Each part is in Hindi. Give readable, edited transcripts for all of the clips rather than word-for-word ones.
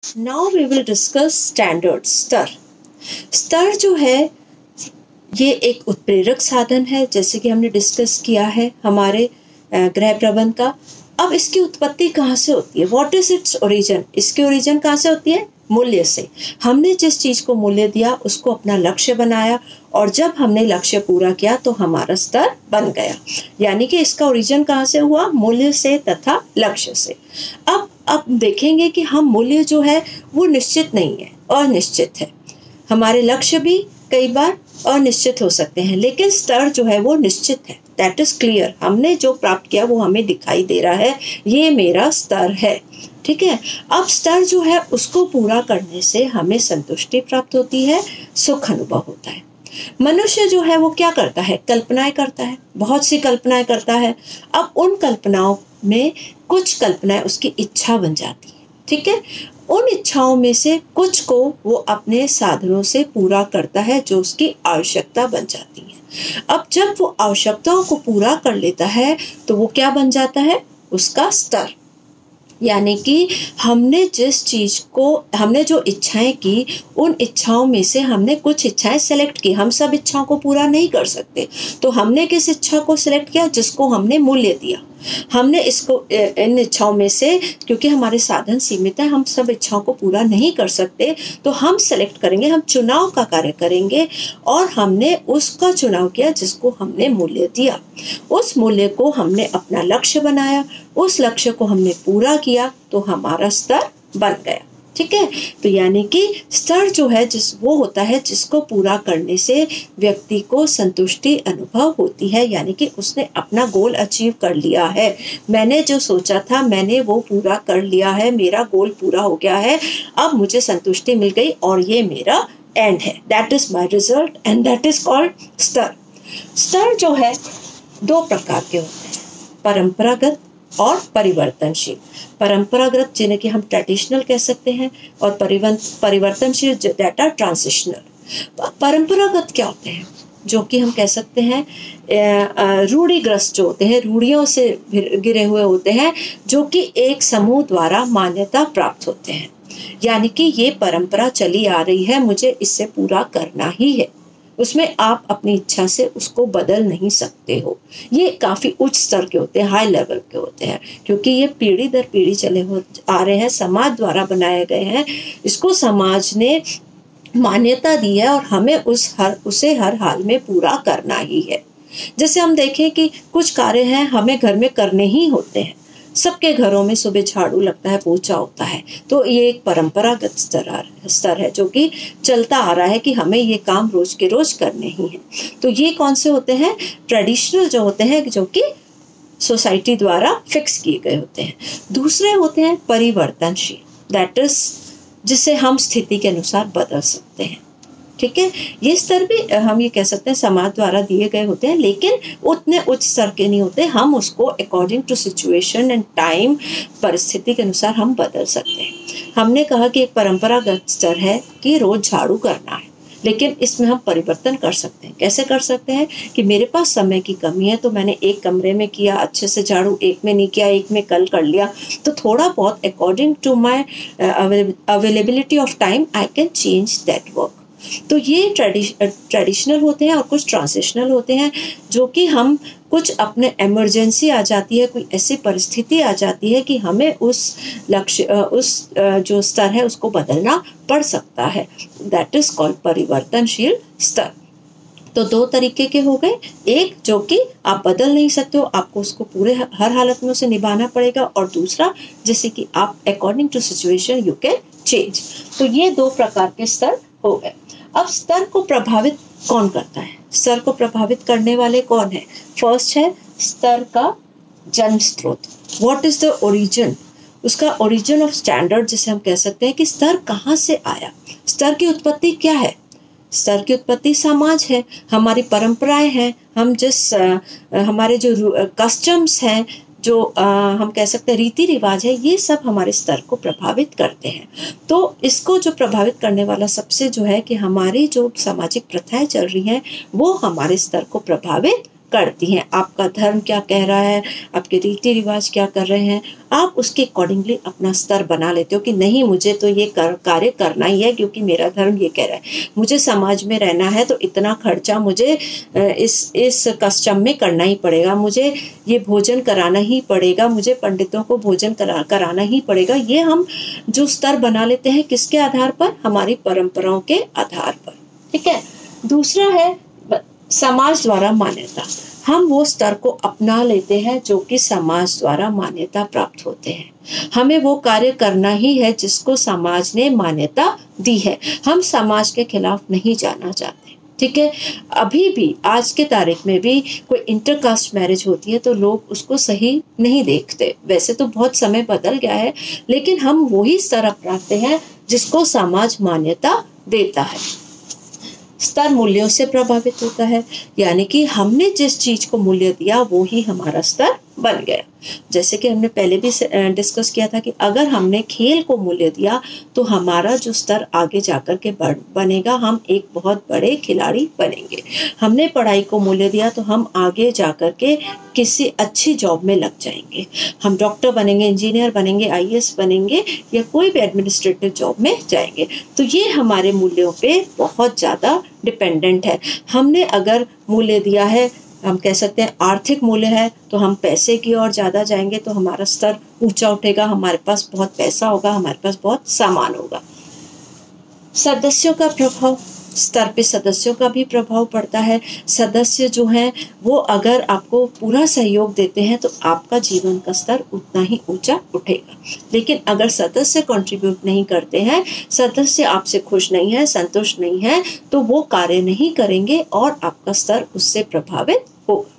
Now we will discuss standard स्तर। स्तर जो है ये एक उत्प्रेरक साधन है, जैसे कि हमने डिस्कस किया है हमारे गृह प्रबंध का। अब इसकी उत्पत्ति कहाँ से होती है? What is its origin? इसकी ओरिजिन कहाँ से होती है? मूल्य से। हमने जिस चीज को मूल्य दिया उसको अपना लक्ष्य बनाया, और जब हमने लक्ष्य पूरा किया तो हमारा स्तर बन गया। यानी कि इसका ओरिजिन कहाँ से हुआ? मूल्य से तथा लक्ष्य से। अब देखेंगे कि हम मूल्य जो है वो निश्चित नहीं है, अनिश्चित है। हमारे लक्ष्य भी कई बार अनिश्चित हो सकते हैं, लेकिन स्तर जो है वो निश्चित है। That is clear. हमने जो प्राप्त किया वो हमें दिखाई दे रहा है, ये मेरा स्तर है। ठीक है। अब स्तर जो है उसको पूरा करने से हमें संतुष्टि प्राप्त होती है, सुख अनुभव होता है। मनुष्य जो है वो क्या करता है? कल्पनाएं करता है, बहुत सी कल्पनाएं करता है। अब उन कल्पनाओं में कुछ कल्पनाएं उसकी इच्छा बन जाती है। ठीक है। उन इच्छाओं में से कुछ को वो अपने साधनों से पूरा करता है, जो उसकी आवश्यकता बन जाती है। अब जब वो आवश्यकताओं को पूरा कर लेता है तो वो क्या बन जाता है? उसका स्तर। यानी कि हमने जो इच्छाएं की, उन इच्छाओं में से हमने कुछ इच्छाएं सेलेक्ट की। हम सब इच्छाओं को पूरा नहीं कर सकते, तो हमने किस इच्छा को सिलेक्ट किया? जिसको हमने मूल्य दिया। हमने इन इच्छाओं में से, क्योंकि हमारे साधन सीमित है, हम सब इच्छाओं को पूरा नहीं कर सकते, तो हम सेलेक्ट करेंगे, हम चुनाव का कार्य करेंगे, और हमने उसका चुनाव किया जिसको हमने मूल्य दिया। उस मूल्य को हमने अपना लक्ष्य बनाया, उस लक्ष्य को हमने पूरा किया, तो हमारा स्तर बन गया। ठीक है। तो यानी कि स्तर जो है वो होता है जिसको पूरा करने से व्यक्ति को संतुष्टि अनुभव होती है। यानी कि उसने अपना गोल अचीव कर लिया है। मैंने जो सोचा था मैंने वो पूरा कर लिया है, मेरा गोल पूरा हो गया है, अब मुझे संतुष्टि मिल गई और ये मेरा एंड है। That is my result and that is called स्तर। स्तर जो है दो प्रकार के होते हैं, परंपरागत और परिवर्तनशील। परंपरागत जिन्हें कि हम ट्रेडिशनल कह सकते हैं, और परिवर्तनशील डेटा ट्रांजिशनल। परंपरागत क्या होते हैं? जो कि हम कह सकते हैं रूढ़िग्रस्त जो होते हैं, रूढ़ियों से गिरे हुए होते हैं, जो कि एक समूह द्वारा मान्यता प्राप्त होते हैं। यानी कि ये परंपरा चली आ रही है, मुझे इससे पूरा करना ही है। उसमें आप अपनी इच्छा से उसको बदल नहीं सकते हो। ये काफी उच्च स्तर के होते हैं, हाई लेवल के होते हैं, क्योंकि ये पीढ़ी दर पीढ़ी चले आ रहे हैं, समाज द्वारा बनाए गए हैं। इसको समाज ने मान्यता दी है और हमें उसे हर हाल में पूरा करना ही है। जैसे हम देखें कि कुछ कार्य हैं हमें घर में करने ही होते हैं। सबके घरों में सुबह झाड़ू लगता है, पोछा होता है, तो ये एक परंपरागत स्तर है जो कि चलता आ रहा है कि हमें ये काम रोज के रोज करने ही है। तो ये कौन से होते हैं? ट्रेडिशनल जो होते हैं, जो कि सोसाइटी द्वारा फिक्स किए गए होते हैं। दूसरे होते हैं परिवर्तनशील, दैट इज जिसे हम स्थिति के अनुसार बदल सकते हैं। ठीक है। ये स्तर भी हम ये कह सकते हैं समाज द्वारा दिए गए होते हैं, लेकिन उतने उच्च स्तर के नहीं होते। हम उसको according to situation and time, परिस्थिति के अनुसार हम बदल सकते हैं। हमने कहा कि एक परंपरागत स्तर है कि रोज झाड़ू करना है, लेकिन इसमें हम परिवर्तन कर सकते हैं। कैसे कर सकते हैं? कि मेरे पास समय की कमी है, तो मैंने एक कमरे में किया अच्छे से झाड़ू, एक में नहीं किया, एक में कल कर लिया, तो थोड़ा बहुत according to my availability of time I can change that work. तो ये ट्रेडिशनल होते हैं, और कुछ ट्रांजिशनल होते हैं, जो कि हम कुछ अपने इमरजेंसी आ जाती है, कोई ऐसी परिस्थिति आ जाती है कि हमें उस लक्ष्य जो स्तर है उसको बदलना पड़ सकता है। दैट इज कॉल्ड परिवर्तनशील स्तर। तो दो तरीके के हो गए, एक जो कि आप बदल नहीं सकते हो, आपको उसको पूरे हर हालत में उसे निभाना पड़ेगा, और दूसरा जैसे कि आप according to situation you can change. तो ये दो प्रकार के स्तर हो गए। अब स्तर को प्रभावित कौन करता है? स्तर को प्रभावित करने वाले कौन है? फर्स्ट है स्तर का जन्म स्रोत। What is the origin? उसका ओरिजिन ऑफ स्टैंडर्ड जिसे हम कह सकते हैं कि स्तर कहाँ से आया। स्तर की उत्पत्ति क्या है? स्तर की उत्पत्ति समाज है, हमारी परंपराएं हैं, हम हमारे जो कस्टम्स हैं, जो हम कह सकते हैं रीति रिवाज है, ये सब हमारे स्तर को प्रभावित करते हैं। तो इसको जो प्रभावित करने वाला सबसे जो है कि हमारी जो सामाजिक प्रथाएं चल रही हैं वो हमारे स्तर को प्रभावित करती हैं। आपका धर्म क्या कह रहा है, आपके रीति रिवाज क्या कर रहे हैं, आप उसके अकॉर्डिंगली अपना स्तर बना लेते हो कि नहीं मुझे तो ये कार्य करना ही है क्योंकि मेरा धर्म ये कह रहा है। मुझे समाज में रहना है तो इतना खर्चा मुझे इस कस्टम में करना ही पड़ेगा, मुझे ये भोजन कराना ही पड़ेगा, मुझे पंडितों को भोजन कराना ही पड़ेगा। ये हम जो स्तर बना लेते हैं किसके आधार पर, हमारी परंपराओं के आधार पर। ठीक है। दूसरा है समाज द्वारा मान्यता। हम वो स्तर को अपना लेते हैं जो कि समाज द्वारा मान्यता प्राप्त होते हैं। हमें वो कार्य करना ही है जिसको समाज ने मान्यता दी है। हम समाज के खिलाफ नहीं जाना चाहते। ठीक है। अभी भी आज के तारीख में भी कोई इंटरकास्ट मैरिज होती है तो लोग उसको सही नहीं देखते। वैसे तो बहुत समय बदल गया है, लेकिन हम वही स्तर अपनाते हैं जिसको समाज मान्यता देता है। स्तर मूल्यों से प्रभावित होता है, यानी कि हमने जिस चीज को मूल्य दिया वो ही हमारा स्तर बन गया। जैसे कि हमने पहले भी डिस्कस किया था कि अगर हमने खेल को मूल्य दिया तो हमारा जो स्तर आगे जाकर के बनेगा, हम एक बहुत बड़े खिलाड़ी बनेंगे। हमने पढ़ाई को मूल्य दिया तो हम आगे जाकर के किसी अच्छी जॉब में लग जाएंगे। हम डॉक्टर बनेंगे, इंजीनियर बनेंगे, आईएएस बनेंगे या कोई भी एडमिनिस्ट्रेटिव जॉब में जाएंगे। तो ये हमारे मूल्यों पे बहुत ज़्यादा डिपेंडेंट है। हमने अगर मूल्य दिया है, हम कह सकते हैं आर्थिक मूल्य है, तो हम पैसे की ओर ज़्यादा जाएंगे तो हमारा स्तर ऊंचा उठेगा, हमारे पास बहुत पैसा होगा, हमारे पास बहुत सामान होगा। सदस्यों का प्रभाव, स्तर पे सदस्यों का भी प्रभाव पड़ता है। सदस्य जो हैं वो अगर आपको पूरा सहयोग देते हैं तो आपका जीवन का स्तर उतना ही ऊंचा उठेगा। लेकिन अगर सदस्य कंट्रीब्यूट नहीं करते हैं, सदस्य आपसे खुश नहीं है, संतुष्ट नहीं है, तो वो कार्य नहीं करेंगे और आपका स्तर उससे प्रभावित होगा।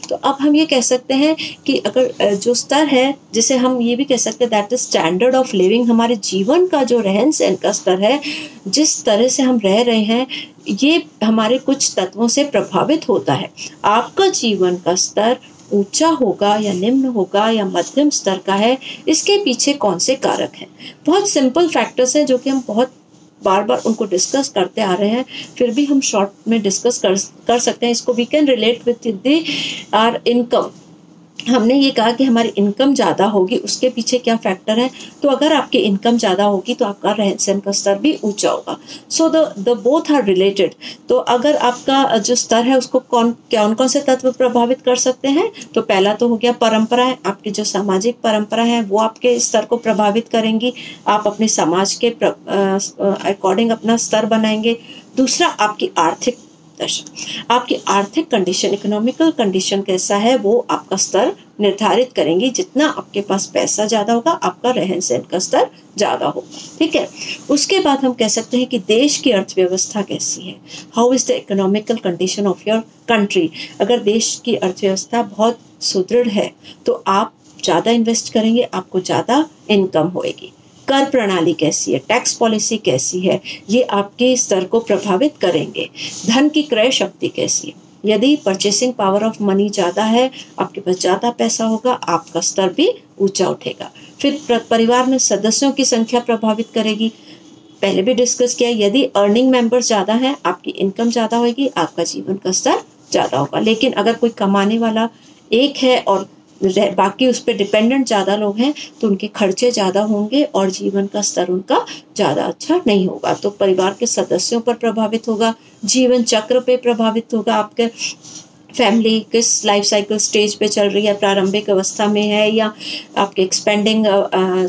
तो अब हम ये कह सकते हैं कि अगर जो स्तर है, जिसे हम ये भी कह सकते हैं that is standard of living, हमारे जीवन का जो रहन सहन का स्तर है, जिस तरह से हम रह रहे हैं, ये हमारे कुछ तत्वों से प्रभावित होता है। आपका जीवन का स्तर ऊंचा होगा या निम्न होगा या मध्यम स्तर का है, इसके पीछे कौन से कारक हैं? बहुत सिंपल फैक्टर्स हैं जो कि हम बहुत बार बार उनको डिस्कस करते आ रहे हैं, फिर भी हम शॉर्ट में डिस्कस कर सकते हैं इसको। We can relate with our income. हमने ये कहा कि हमारी इनकम ज़्यादा होगी, उसके पीछे क्या फैक्टर है? तो अगर आपकी इनकम ज़्यादा होगी तो आपका रहन सहन का स्तर भी ऊंचा होगा। So the both are related. तो अगर आपका जो स्तर है उसको कौन कौन से तत्व प्रभावित कर सकते हैं? तो पहला तो हो गया परंपराएं। आपकी जो सामाजिक परंपरा है वो आपके स्तर को प्रभावित करेंगी। आप अपने समाज के अकॉर्डिंग अपना स्तर बनाएंगे। दूसरा, आपकी आर्थिक दशा, आपकी आर्थिक कंडीशन, इकोनॉमिकल कंडीशन कैसा है, वो आपका स्तर निर्धारित करेंगी। जितना आपके पास पैसा ज्यादा होगा, आपका रहन सहन का स्तर ज्यादा होगा। ठीक है। उसके बाद हम कह सकते हैं कि देश की अर्थव्यवस्था कैसी है, how is the economical condition of your country. अगर देश की अर्थव्यवस्था बहुत सुदृढ़ है तो आप ज्यादा इन्वेस्ट करेंगे, आपको ज्यादा इनकम होएगी। कर प्रणाली कैसी है, टैक्स पॉलिसी कैसी है, ये आपके स्तर को प्रभावित करेंगे। धन की क्रय शक्ति कैसी है, यदि परचेसिंग पावर ऑफ मनी ज़्यादा है, आपके पास ज़्यादा पैसा होगा, आपका स्तर भी ऊंचा उठेगा। फिर परिवार में सदस्यों की संख्या प्रभावित करेगी। पहले भी डिस्कस किया, यदि अर्निंग मेंबर्स ज़्यादा है, आपकी इनकम ज़्यादा होगी, आपका जीवन का स्तर ज़्यादा होगा। लेकिन अगर कोई कमाने वाला एक है और बाकी उस पर डिपेंडेंट ज़्यादा लोग हैं तो उनके खर्चे ज़्यादा होंगे और जीवन का स्तर उनका ज़्यादा अच्छा नहीं होगा। तो परिवार के सदस्यों पर प्रभावित होगा, जीवन चक्र पे प्रभावित होगा। आपके फैमिली किस लाइफ साइकिल स्टेज पे चल रही है, प्रारंभिक अवस्था में है या आपके एक्सपेंडिंग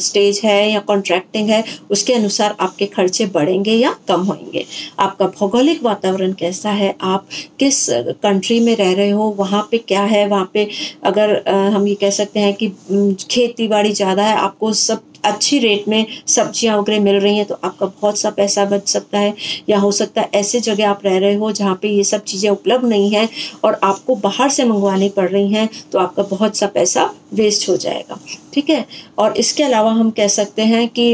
स्टेज है या कॉन्ट्रैक्टिंग है, उसके अनुसार आपके खर्चे बढ़ेंगे या कम होंगे। आपका भौगोलिक वातावरण कैसा है, आप किस कंट्री में रह रहे हो, वहाँ पे क्या है, वहाँ पे अगर हम ये कह सकते हैं कि खेती बाड़ी ज़्यादा है, आपको सब अच्छी रेट में सब्जियां वगैरह मिल रही हैं तो आपका बहुत सा पैसा बच सकता है। या हो सकता है ऐसे जगह आप रह रहे हो जहाँ पे ये सब चीज़ें उपलब्ध नहीं हैं और आपको बाहर से मंगवानी पड़ रही हैं तो आपका बहुत सा पैसा वेस्ट हो जाएगा। ठीक है। और इसके अलावा हम कह सकते हैं कि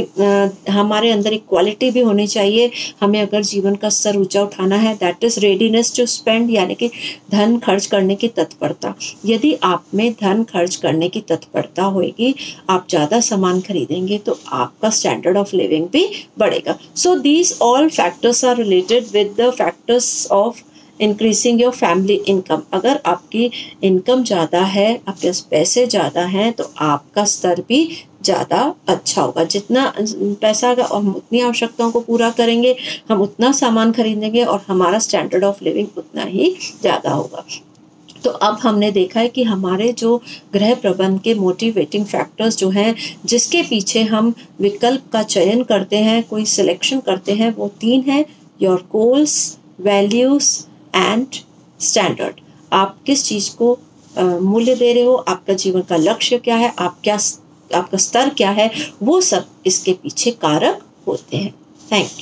हमारे अंदर एक क्वालिटी भी होनी चाहिए। हमें अगर जीवन का स्तर ऊंचा उठाना है, that is readiness to spend, यानी कि धन खर्च करने की तत्परता। यदि आप में धन खर्च करने की तत्परता होगी, आप ज़्यादा सामान खरीदेंगे तो आपका स्टैंडर्ड ऑफ लिविंग भी बढ़ेगा। So these all factors are related with the factors of increasing your family income. अगर आपकी इनकम ज़्यादा है, आपके पास पैसे ज़्यादा हैं, तो आपका स्तर भी ज़्यादा अच्छा होगा। जितना पैसा अगर हम उतनी आवश्यकताओं को पूरा करेंगे, हम उतना सामान खरीदेंगे और हमारा स्टैंडर्ड ऑफ लिविंग उतना ही ज़्यादा होगा। तो अब हमने देखा है कि हमारे जो गृह प्रबंध के मोटिवेटिंग फैक्टर्स जो हैं, जिसके पीछे हम विकल्प का चयन करते हैं, कोई सिलेक्शन करते हैं, वो 3 हैं: your goals, values and standard. आप किस चीज़ को मूल्य दे रहे हो, आपका जीवन का लक्ष्य क्या है, आपका स्तर क्या है, वो सब इसके पीछे कारक होते हैं। Thank you.